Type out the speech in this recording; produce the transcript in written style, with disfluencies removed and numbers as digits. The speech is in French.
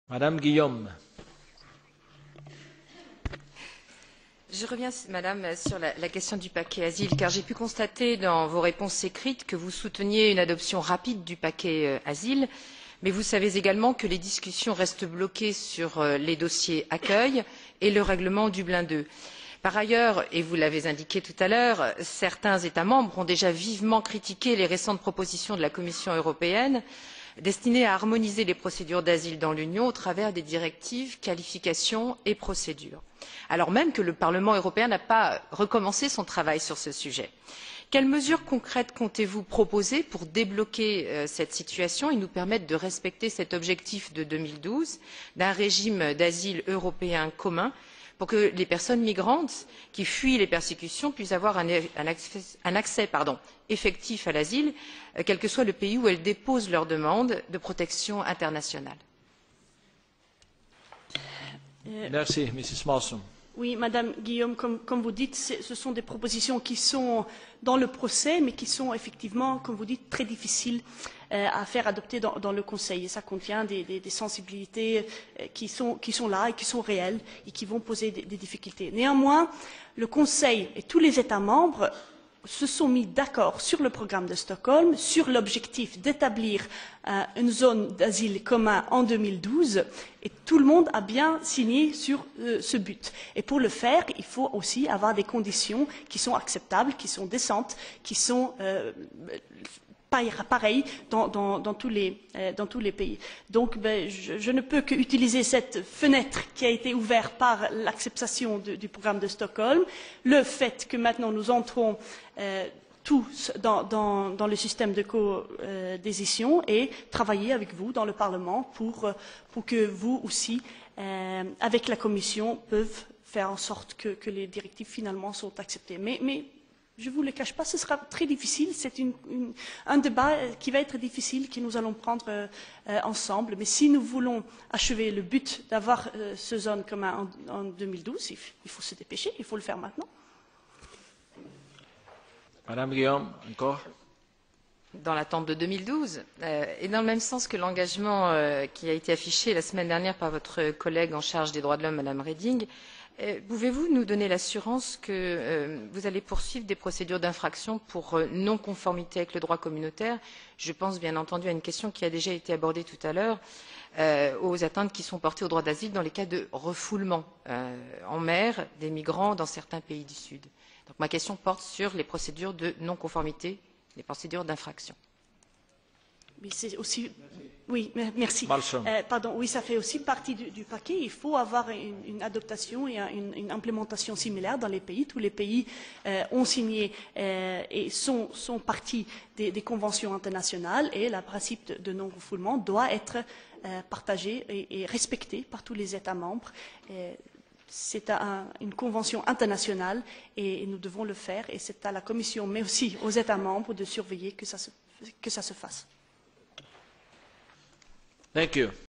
Madame Guillaume. Je reviens, Madame, sur la question du paquet asile, car j'ai pu constater dans vos réponses écrites que vous souteniez une adoption rapide du paquet asile, mais vous savez également que les discussions restent bloquées sur les dossiers accueil et le règlement Dublin II. Par ailleurs, et vous l'avez indiqué tout à l'heure, certains États membres ont déjà vivement critiqué les récentes propositions de la Commission européenne destinées à harmoniser les procédures d'asile dans l'Union au travers des directives qualification et procédures, alors même que le Parlement européen n'a pas recommencé son travail sur ce sujet. Quelles mesures concrètes comptez-vous proposer pour débloquer cette situation et nous permettre de respecter cet objectif de 2012 d'un régime d'asile européen commun pour que les personnes migrantes qui fuient les persécutions puissent avoir un accès effectif à l'asile, quel que soit le pays où elles déposent leur demande de protection internationale? Merci, Mrs. Malmström. Oui, Madame Guillaume, comme vous dites, ce sont des propositions qui sont dans le procès, mais qui sont effectivement, comme vous dites, très difficiles à faire adopter dans le Conseil. Et ça contient des sensibilités qui sont là et qui sont réelles et qui vont poser des difficultés. Néanmoins, le Conseil et tous les États membres se sont mis d'accord sur le programme de Stockholm, sur l'objectif d'établir une zone d'asile commun en 2012, et tout le monde a bien signé sur ce but. Et pour le faire, il faut aussi avoir des conditions qui sont acceptables, qui sont décentes, qui sont pareil dans tous les pays. Donc je ne peux qu'utiliser cette fenêtre qui a été ouverte par l'acceptation du programme de Stockholm, le fait que maintenant nous entrons tous dans le système de codécision et travailler avec vous dans le Parlement pour que vous aussi, avec la Commission, peuvent faire en sorte que les directives finalement sont acceptées. Mais je ne vous le cache pas, ce sera très difficile. C'est un débat qui va être difficile, que nous allons prendre ensemble. Mais si nous voulons achever le but d'avoir ce zone commun en 2012, il faut se dépêcher, il faut le faire maintenant. Madame Guillaume, encore. Dans l'attente de 2012, et dans le même sens que l'engagement qui a été affiché la semaine dernière par votre collègue en charge des droits de l'homme, Madame Reding, pouvez-vous nous donner l'assurance que vous allez poursuivre des procédures d'infraction pour non-conformité avec le droit communautaire? Je pense bien entendu à une question qui a déjà été abordée tout à l'heure, aux atteintes qui sont portées au droit d'asile dans les cas de refoulement en mer des migrants dans certains pays du Sud. Donc ma question porte sur les procédures de non-conformité, les procédures d'infraction. Mais c'est aussi... Oui, merci. Pardon, oui, ça fait aussi partie du paquet. Il faut avoir une adaptation et une implémentation similaire dans les pays. Tous les pays ont signé et sont partie des conventions internationales et le principe de non-refoulement doit être partagé et respecté par tous les États membres. C'est une convention internationale et nous devons le faire et c'est à la Commission mais aussi aux États membres de surveiller que ça se fasse. Thank you.